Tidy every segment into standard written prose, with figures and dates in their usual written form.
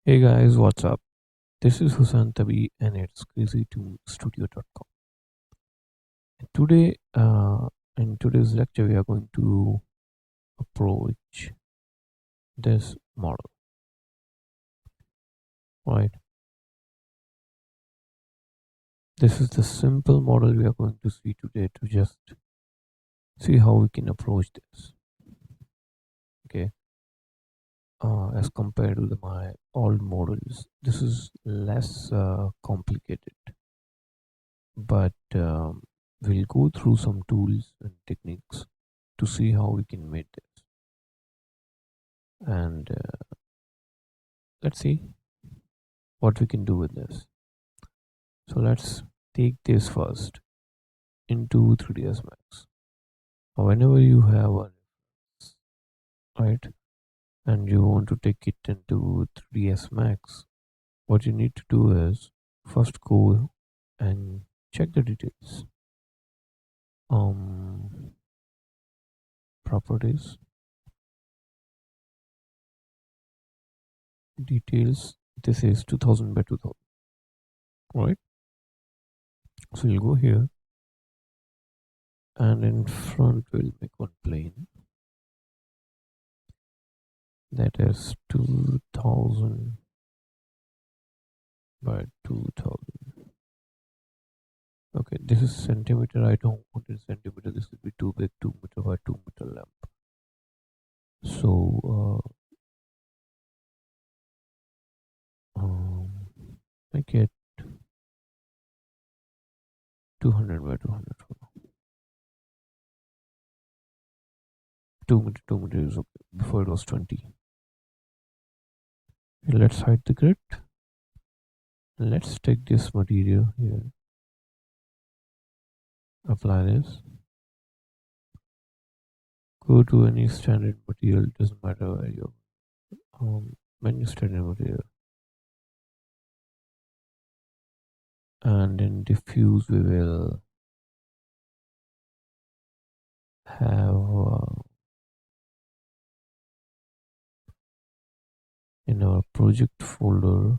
Hey guys, what's up? This is Hussein Tabi and it's crazy2studio.com. And today, in today's lecture, we are going to approach this model, right? This is the simple model we are going to see today to just see how we can approach this, okay? As compared to my old models, this is less complicated, but we'll go through some tools and techniques to see how we can make this. And let's see what we can do with this. So let's take this first into 3ds Max. Whenever you have a right and you want to take it into 3ds Max, what you need to do is first go and check the details. Properties, details. This is 2000 by 2000, right? So you'll go here and in front we'll make one plane that is 2000 by 2000. Okay, this is centimeter. I don't want it centimeter. This will be too big. 2 meter by 2 meter lamp. So make it 200 by 200. 2 meter. 2 meter is okay. Before it was 20. Okay, let's hide the grid. Let's take this material here. Apply this. Go to any standard material. Doesn't matter where you menu standard material. And in diffuse we will have in our project folder,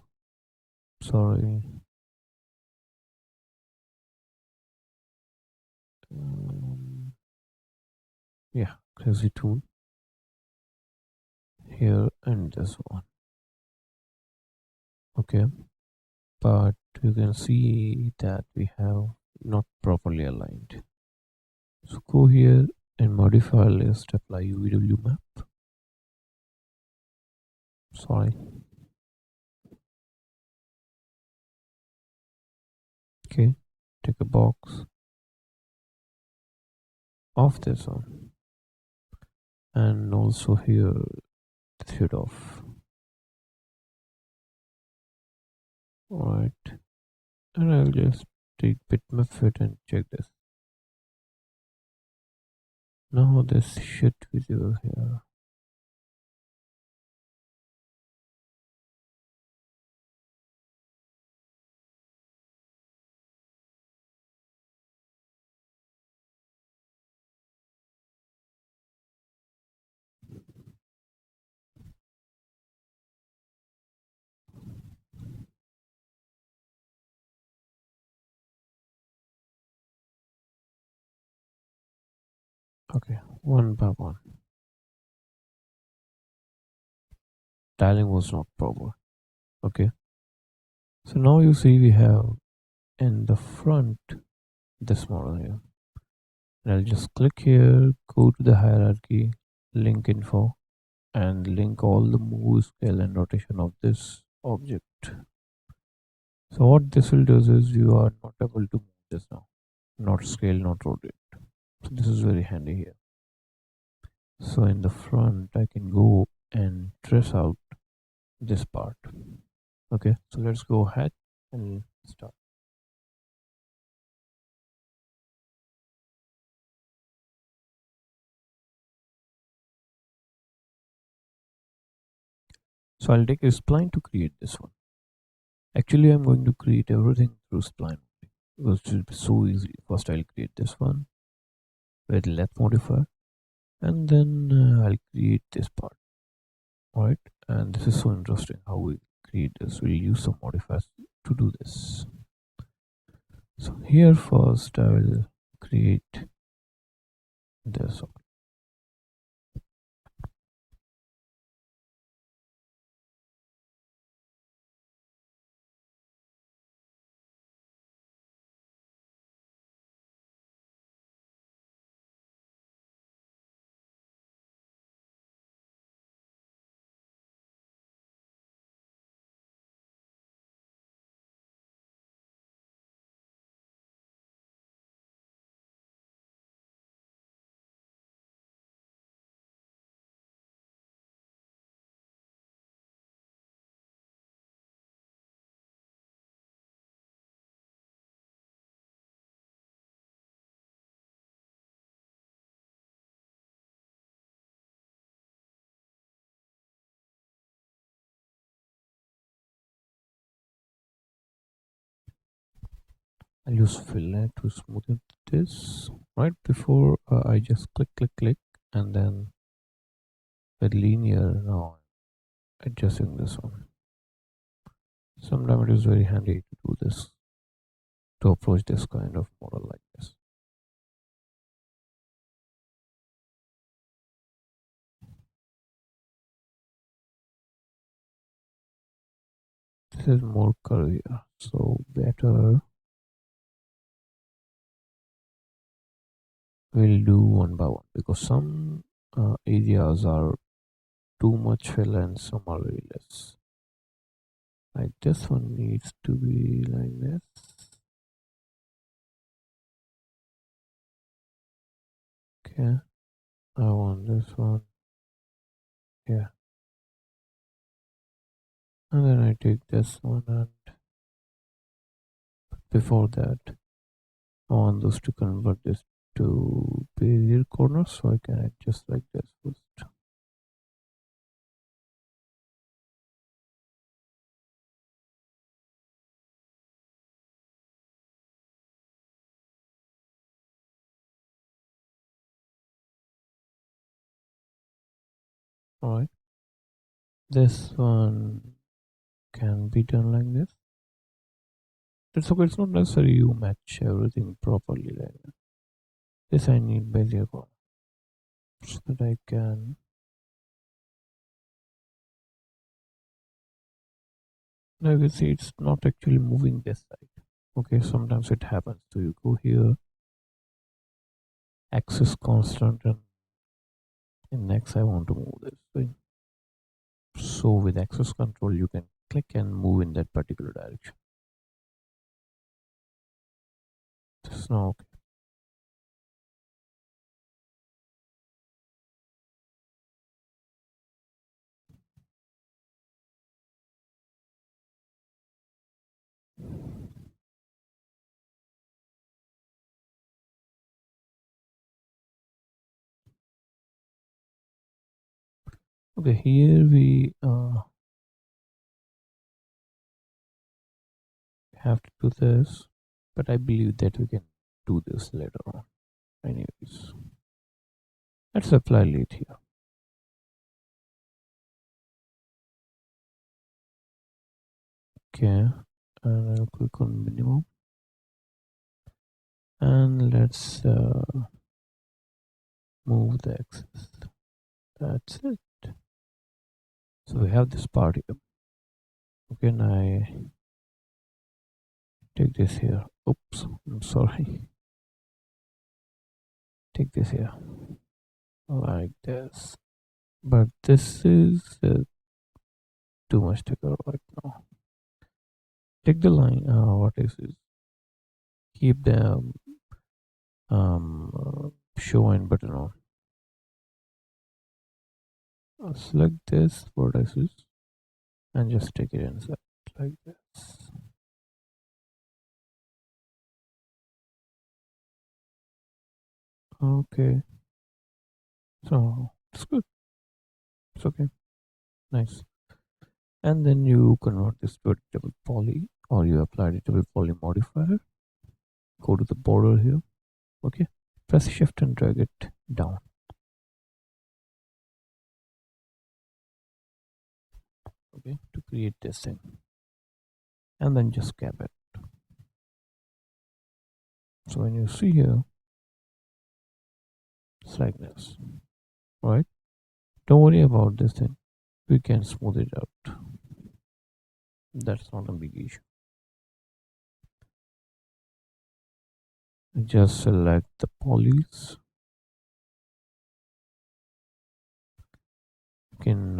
sorry, yeah, crazy tool here and this one. Okay, but you can see that we have not properly aligned. So go here and modify list, apply UVW map. Sorry. Okay, take a box of this one, and also here the thread off. Alright, and I'll just take bitmap fit and check this. Now this shit visible here. Okay, one by one. Tiling was not proper. Okay, so now you see we have in the front this model here. And I'll just click here, go to the hierarchy, link info, and link all the move, scale, and rotation of this object. So what this will do is you are not able to move this now, not scale, not rotate. So this is very handy here. So in the front, I can go and trace out this part. Okay, so let's go ahead and start. So I'll take a spline to create this one. Actually, I'm going to create everything through spline because it will be so easy. First, I'll create this one with let modifier, and then I'll create this part. All right, and this is so interesting how we create this. We'll use some modifiers to do this. So here first I will create this. I'll use fillet to smoothen this. Right before I just click, and then with linear now adjusting this one. Sometimes it is very handy to do this, to approach this kind of model like this. This is more curvier, so better we'll do one by one, because some areas are too much fill and some are very less. Like this one needs to be like this. Okay, I want this one. Yeah, and then I take this one, and before that I want those to convert this to Bezier corners, so I can adjust like this first. Alright, this one can be done like this. It's okay, it's not necessary you match everything properly like that. This I need Bezier corners so that I can. Now you can see it's not actually moving this side. Okay, sometimes it happens. So you go here, axis constant, and in next I want to move this thing. So with axis control you can click and move in that particular direction. This is now okay. Okay, here we have to do this, but I believe that we can do this later on. Anyways, let's apply lathe here. Okay, and I'll click on minimum, and let's move the axis. That's it. So we have this part here. Okay, and I take this here. Oops, I'm sorry. Take this here like this, but this is too much to go right now. Take the line. What is this? Keep the show and button on. Select this vertices and just take it inside like this. Okay, so it's good. It's okay. Nice. And then you convert this to a double poly, or you apply the double poly modifier. Go to the border here. Okay, press shift and drag it down. okay, to create this thing, and then just cap it. So when you see here, it's like this, right? Don't worry about this thing. We can smooth it out. That's not a big issue. Just select the polys. You can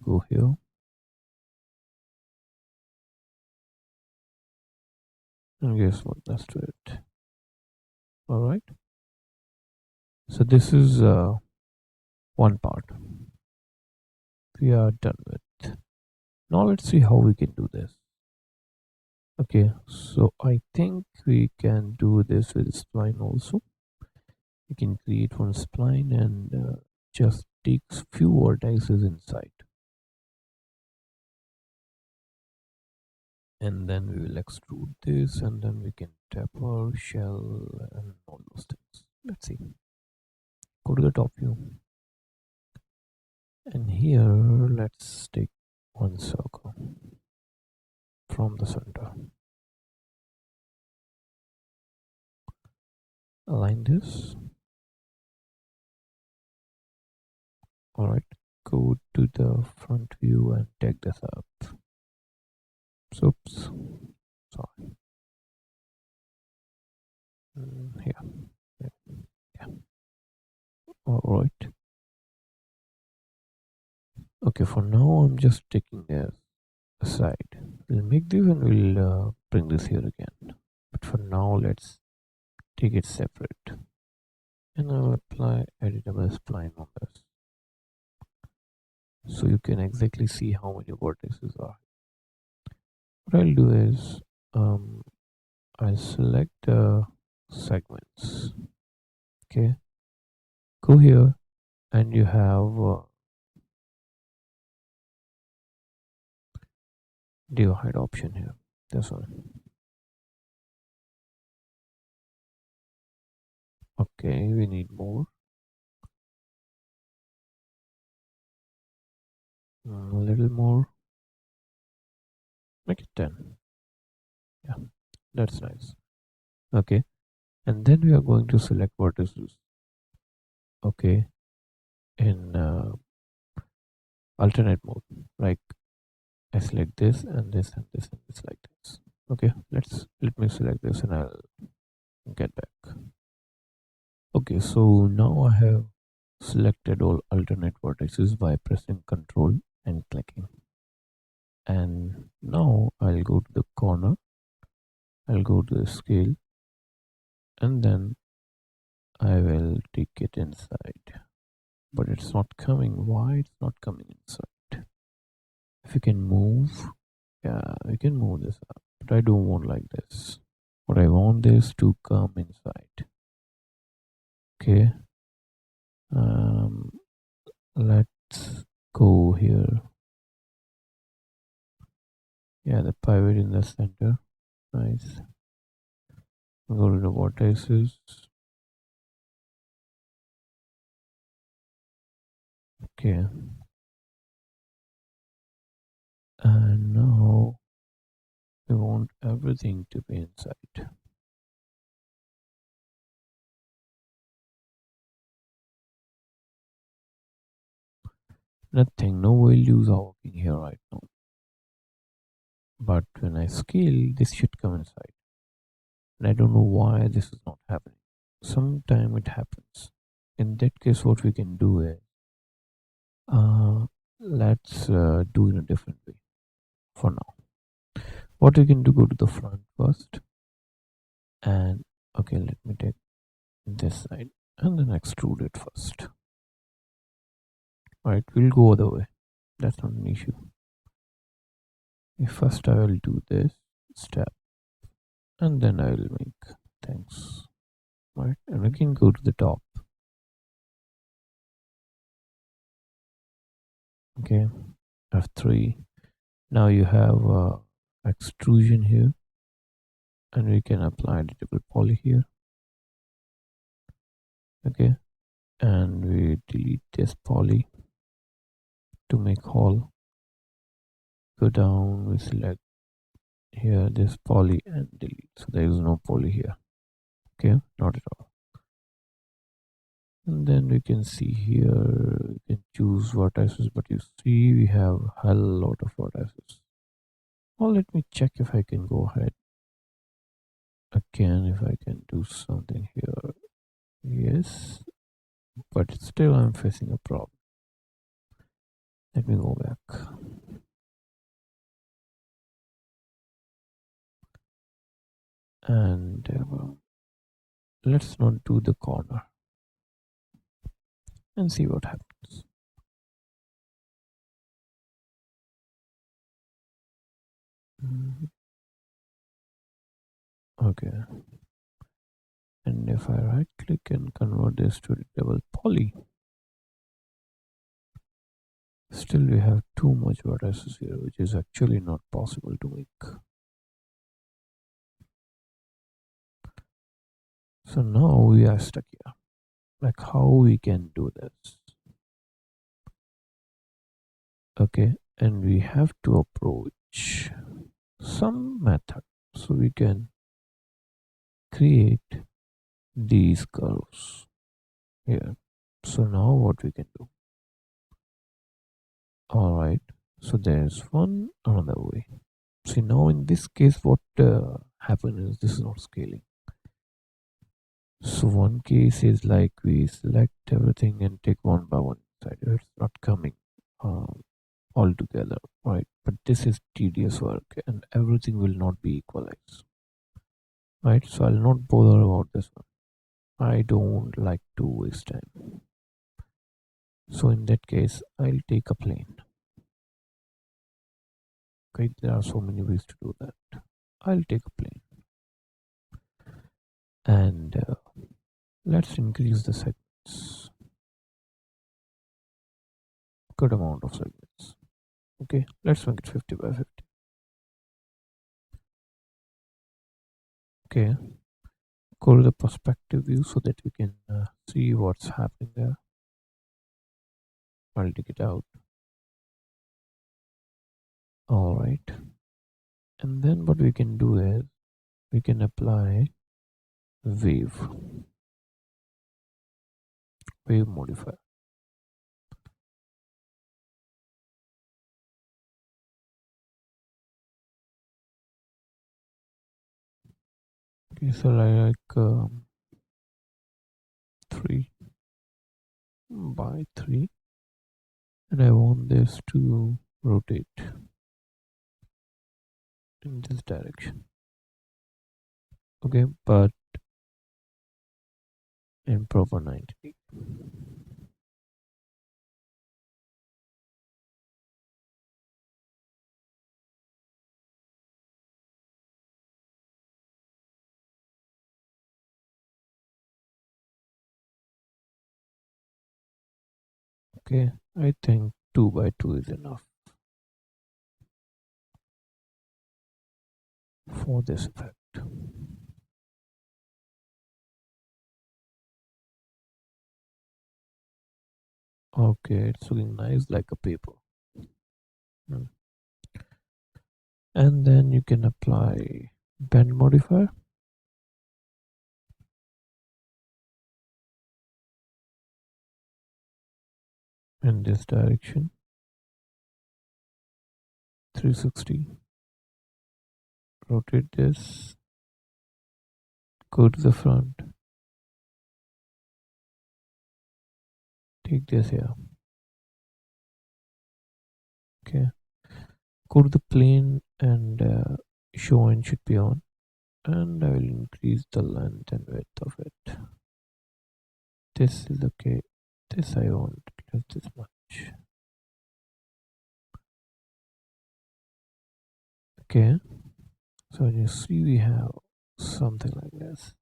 go here and guess what? Let's do it. All right. So this is one part we are done with. Now let's see how we can do this. Okay, so I think we can do this with spline also. We can create one spline and just takes few vertices inside, and then we will extrude this, and then we can taper, shell, and all those things. Let's see. Go to the top view, and here let's take one circle from the center. Align this. All right. Go to the front view and take this up. Oops. Sorry. Here. Yeah. Yeah. All right. Okay. For now, I'm just taking this aside. We'll make this and we'll bring this here again. But for now, let's take it separate. And I'll apply editable spline on this, so you can exactly see how many vertices are. What I'll do is I'll select the segments. Okay, go here and you have divide option here. This one. Okay, we need more. A little more. Make it 10. Yeah, that's nice. Okay, and then we are going to select vertices. Okay, in alternate mode, like I select this and this and this and this like this. Okay, let me select this and I'll get back. Okay, so now I have selected all alternate vertices by pressing Ctrl and clicking. And now I'll go to the corner, I'll go to the scale, and then I will take it inside. But it's not coming. Why it's not coming inside? If you can move, yeah, you can move this up. But I don't want like this. What I want is to come inside. Okay. Let's go here. Yeah, the pivot in the center. Nice. Go to the vertices. Okay. And now we want everything to be inside. Nothing, no values are working here right now. But when I scale, this should come inside. And I don't know why this is not happening. Sometime it happens. In that case, what we can do is let's do in a different way for now. What we can do, go to the front first, and okay, let me take this side and then extrude it first. Right, we'll go other way. That's not an issue. First I will do this step and then I will make things. Right, and we can go to the top. Okay, F3. Now you have extrusion here, and we can apply editable poly here. Okay, and we delete this poly to make hole. Go down, we select here this poly and delete. So there is no poly here. Okay, not at all. And then we can see here, we can choose vertices, but you see we have a lot of vertices. Well, let me check if I can go ahead again, if I can do something here. Yes, but still I'm facing a problem. Let me go back. And let's not do the corner and see what happens. Mhm. Okay, and if I right click and convert this to double poly, still we have too much vertices here, which is actually not possible to make. So now we are stuck here. Like how we can do this? Okay, and we have to approach some method so we can create these curves here. So now what we can do? All right. So there's one another way. See now in this case, what happen is this is not scaling. So one case is like we select everything and take one by one side. It's not coming um, all together, right? But this is tedious work and everything will not be equalized, right? So I'll not bother about this one. I don't like to waste time. So in that case, I'll take a plane. Okay, there are so many ways to do that. I'll take a plane and let's increase the segments. Good amount of segments. Okay, let's make it 50 by 50. Okay, go to the perspective view so that we can see what's happening there. I'll take it out. All right, and then what we can do is we can apply wave modifier. Okay, so like 3 by 3, and I want this to rotate in this direction. Okay, but in proper 90. Okay, I think 2 by 2 is enough for this effect. Okay, it's looking nice like a paper. Hmm. And then you can apply bend modifier in this direction, 360. Rotate this, go to the front, take this here. Okay, go to the plane and show and should be on, and I will increase the length and width of it. This is okay. This I want less this much. Okay, so you see we have something like this.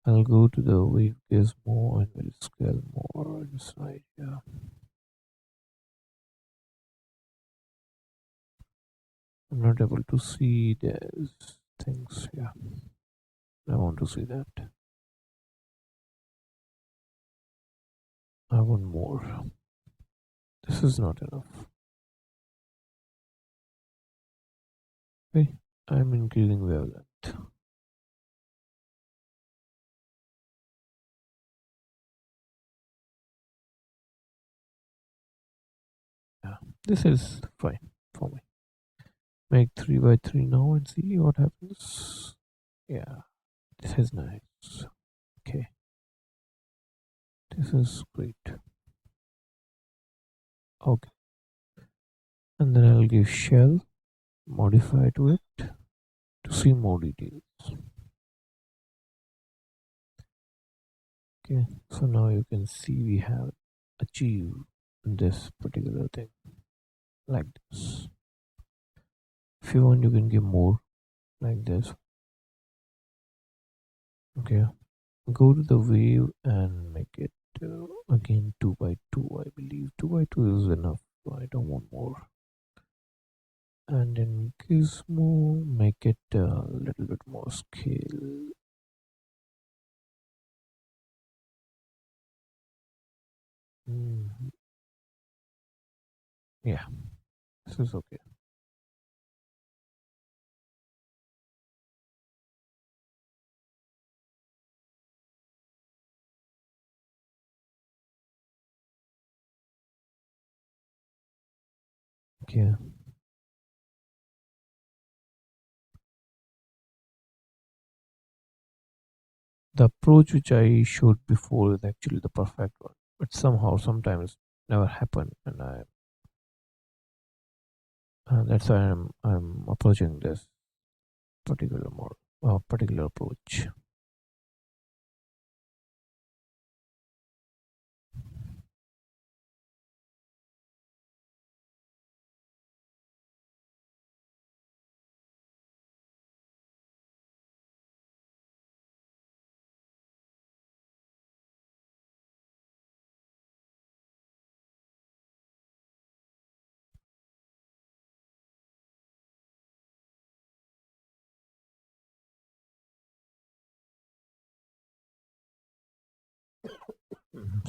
I'll go to the wave gizmo and will scale more inside here. I'm not able to see these things here. I want to see that. I want more. This is not enough. Okay, I'm increasing wavelength. Yeah, this is fine for me. Make 3 by 3 now and see what happens. Yeah, this is nice. Okay, this is great. Okay, and then I'll give shell, modify to it to see more details. Okay, so now you can see we have achieved this particular thing like this. If you want, you can give more like this. Okay, go to the wave and make it again 2 by 2. I believe 2 by 2 is enough. I don't want more. And in Gizmo, make it a little bit more scale. Mm, yeah, this is okay. Okay, the approach which I showed before is actually the perfect one, but somehow, sometimes never happen, and that's why I'm approaching this particular model, particular approach.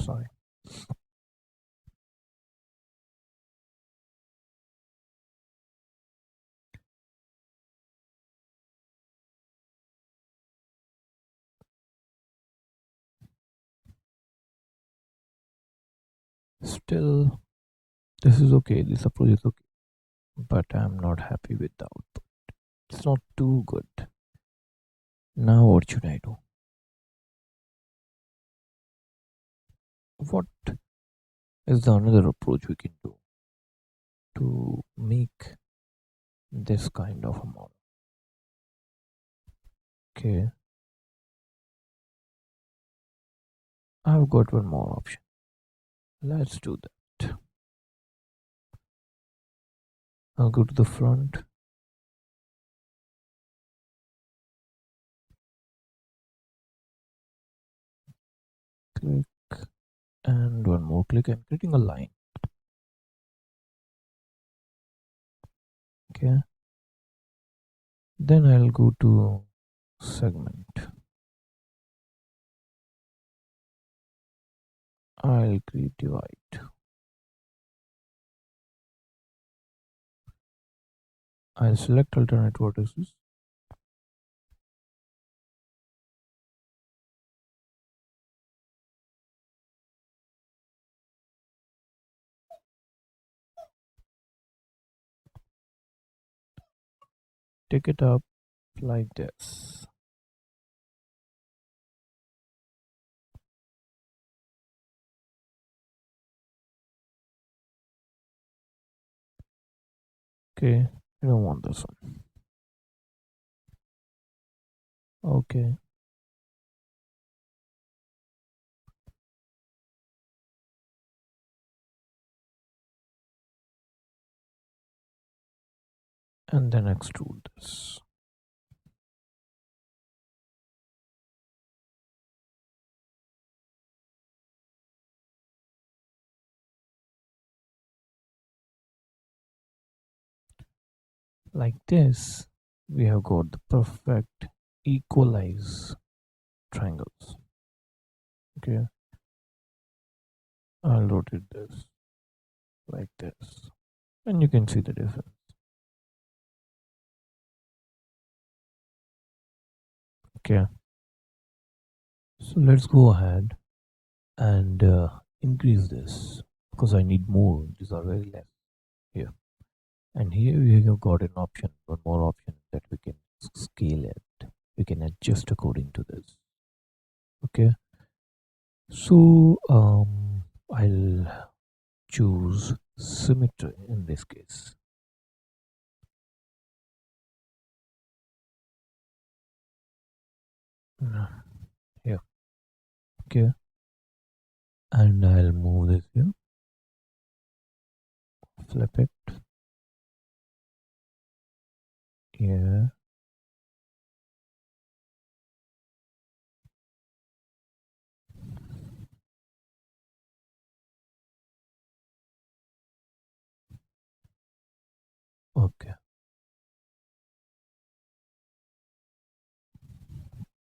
Sorry. Still, this is okay. This approach is okay, but I'm not happy with the output. It's not too good. Now, what should I do? What is the another approach we can do to make this kind of a model? Okay, I've got one more option. Let's do that. I'll go to the front, click, and one more click, and creating a line. Okay, then I'll go to segment. I'll create divide. I'll select alternate vertices. Take it up like this. Okay, I don't want this one. Okay, and then extrude this. Like this, we have got the perfect equalize triangles. Okay, I'll rotate this like this, and you can see the difference. Okay, so let's go ahead and increase this because I need more. These are very less here. And here we have got an option, one more option that we can scale it. We can adjust according to this. Okay, so I'll choose symmetry in this case. Uh, Here, okay, and I'll move this here, flip it here. Okay,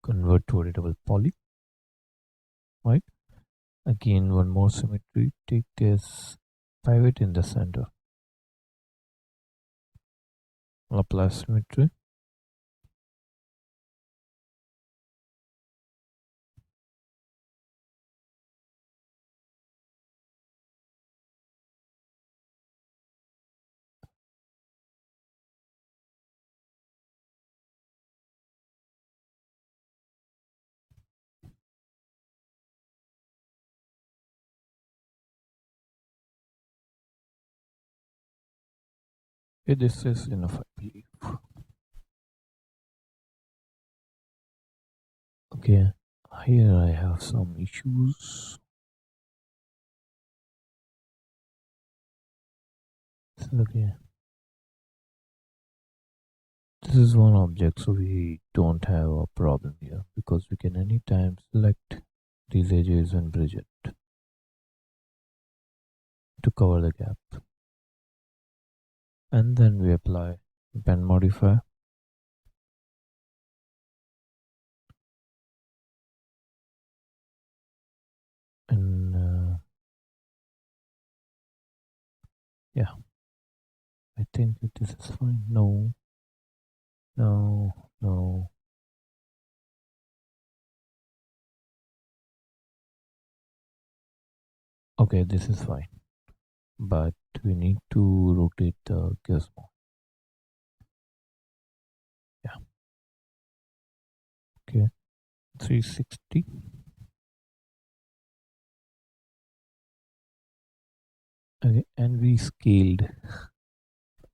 convert to editable poly. Right. Again, one more symmetry. Take this pivot in the center. Apply symmetry. Okay, this is enough, I believe. Okay, here I have some issues. Okay, this is one object, so we don't have a problem here because we can anytime select these edges and bridge it to cover the gap. And then we apply pen modifier, and yeah, I think this is fine. No, no, no. Okay, this is fine, but we need to rotate the gizmo. Yeah, okay, 360. Okay, and we scaled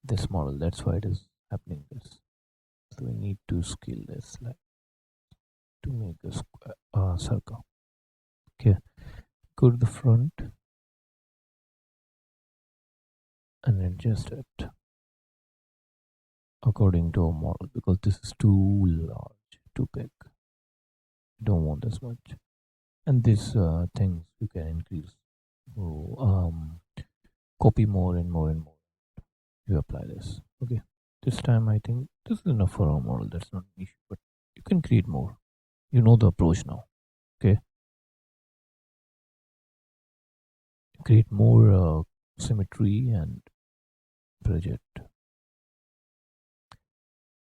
this model. That's why it is happening this. So we need to scale this like to make a circle. Okay, go to the front and adjust it according to our model because this is too large, too big. Don't want this much. And these things you can increase. So, copy more and more and more. You apply this. Okay. This time I think this is enough for our model. That's not an issue, but you can create more. You know the approach now. Okay. Create more symmetry and project.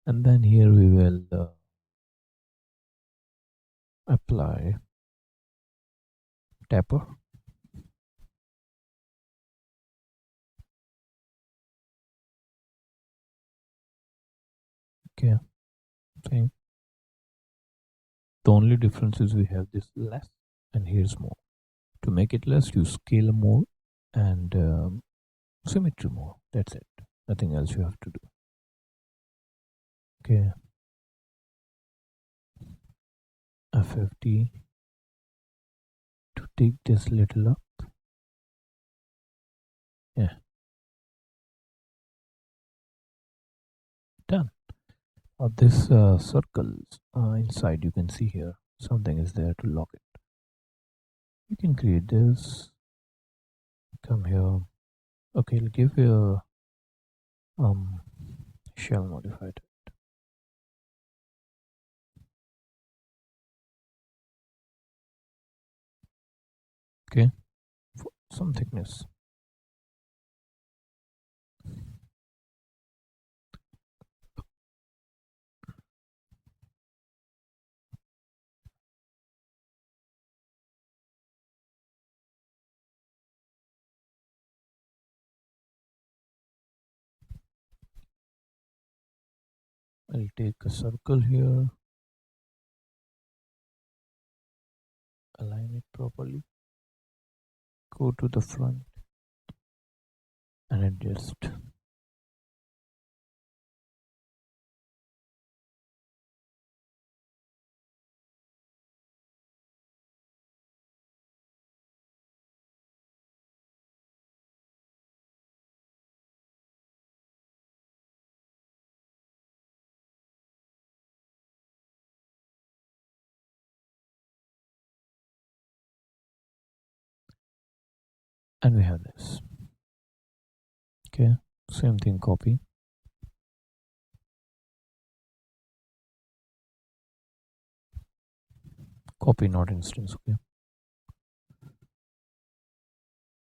And then here we will apply taper. Okay. Same. The only difference is we have this less and here's more. To make it less, you scale more and symmetry more. That's it. Nothing else you have to do. Okay. FFT to take this little up. Yeah, done. This circles inside, you can see here something is there to lock it. You can create this. Come here. Okay, I'll give you a shell modified. Okay, for some thickness. I'll take a circle here, align it properly, go to the front and adjust. And we have this. Okay, same thing, copy. Copy, not instance, okay?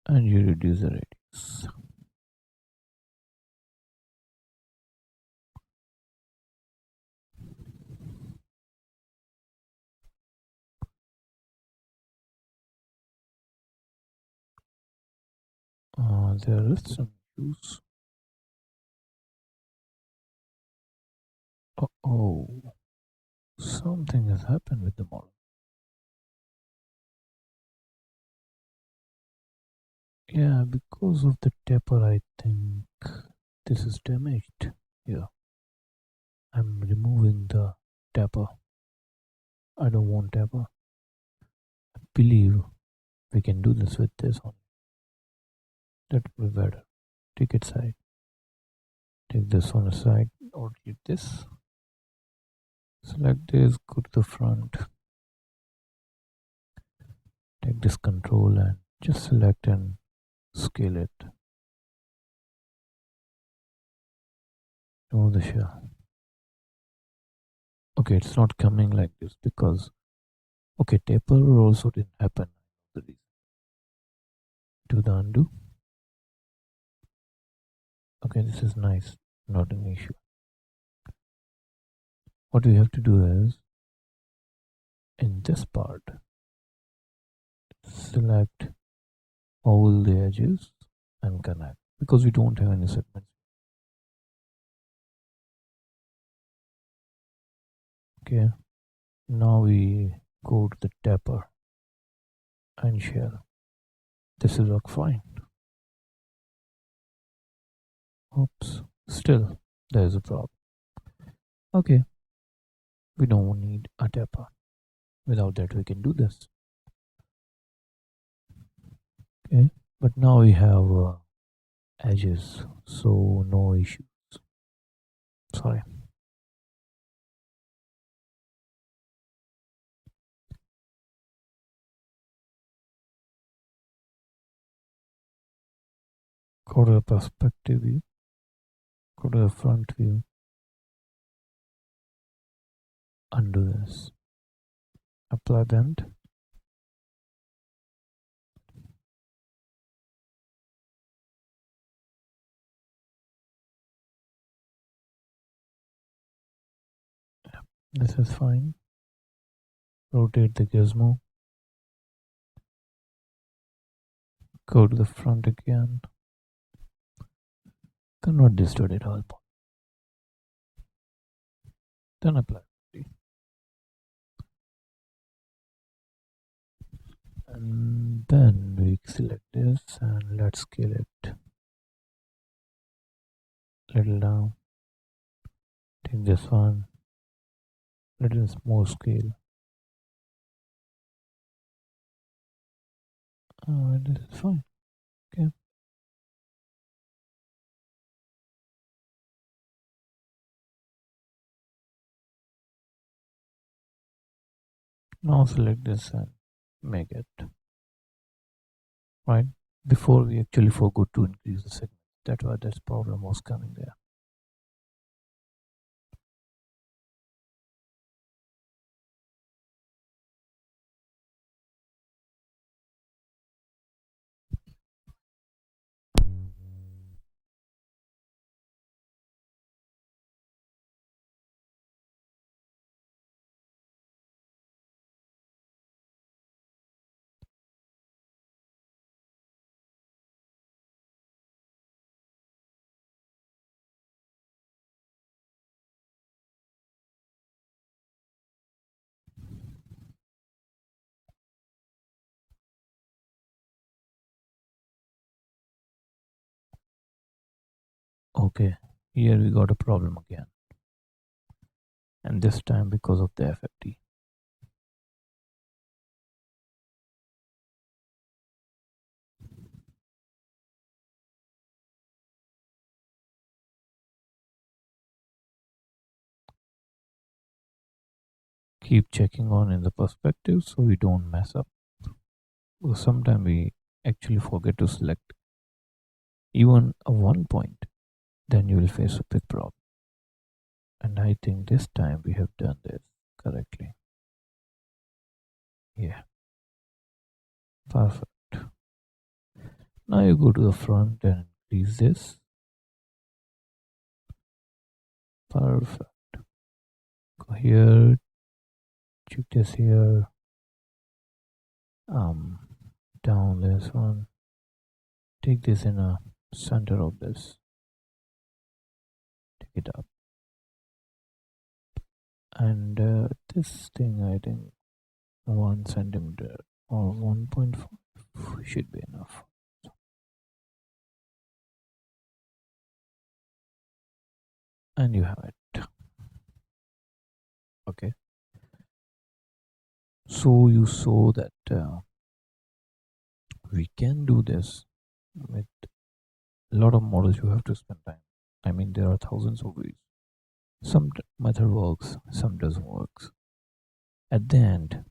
And you reduce the radius. There is some use. Oh, something has happened with the model. Yeah, because of the taper, I think this is damaged. Yeah, I'm removing the taper. I don't want taper. I believe we can do this with this one. That would be better. Take it aside. Take this one aside or keep this. Select this, go to the front. Take this control and just select and scale it. Remove the shell. Okay, it's not coming like this because okay, taper also didn't happen. The reason. Do the undo. Okay, this is nice, not an issue. What we have to do is in this part, select all the edges and connect because we don't have any segments. Okay, now we go to the taper and shell. This will work fine. Oops, still there's a problem. Okay, we don't need a taper. Without that, we can do this. Okay, but now we have edges, so no issues. Sorry. Go to the perspective view, go to the front view, undo this, apply bend, this is fine, rotate the gizmo, go to the front again, convert this to a data point, then apply. And then we select this and let's scale it little down, take this one, little more scale. This is fine. Okay. Now select this and make it right before we actually forgot to increase the segment. That's why this problem was coming there. Okay, here we got a problem again, and this time because of the FFT. Keep checking on in the perspective so we don't mess up. Because sometimes we actually forget to select even a 1 point, then you will face a big problem. And I think this time we have done this correctly. Yeah, perfect. Now you go to the front and increase this. Perfect. Go here, check this here. Um, Down this one. Take this in a center of this. Take it up. And this thing, I think 1 centimeter or 1.5 should be enough. And you have it. Okay. So you saw that we can do this with a lot of models. You have to spend time. I mean, there are thousands of ways. Some method works, some doesn't work. At the end,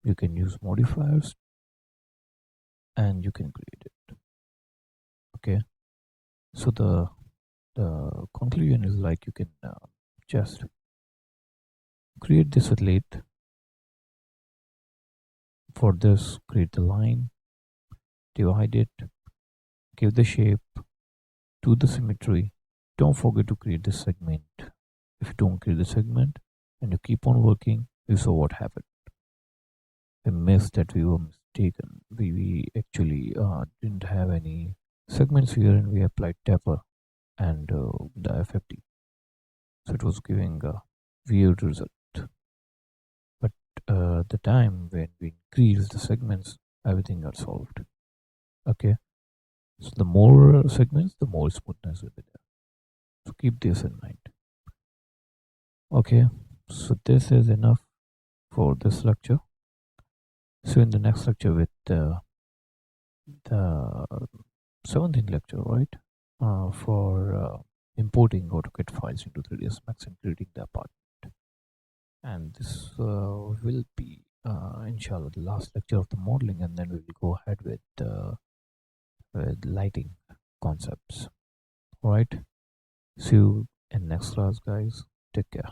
you can use modifiers and you can create it. Okay. So the conclusion is like you can just create this with lathe. For this, create the line, divide it, give the shape, do the symmetry. Don't forget to create the segment. If you don't create the segment and you keep on working, you saw what happened. We missed that we were mistaken. We actually didn't have any segments here and we applied taper and the FFT. So it was giving a weird result. But the time when we increased the segments, everything got solved. Okay. So the more segments, the more smoothness will be there. So keep this in mind. Okay. So this is enough for this lecture. So in the next lecture with the 17th lecture, right? For importing AutoCAD files into 3ds Max and creating the apartment. And this will be, inshallah, the last lecture of the modeling, and then we will go ahead with lighting concepts. All right. See you in next class, guys. Take care.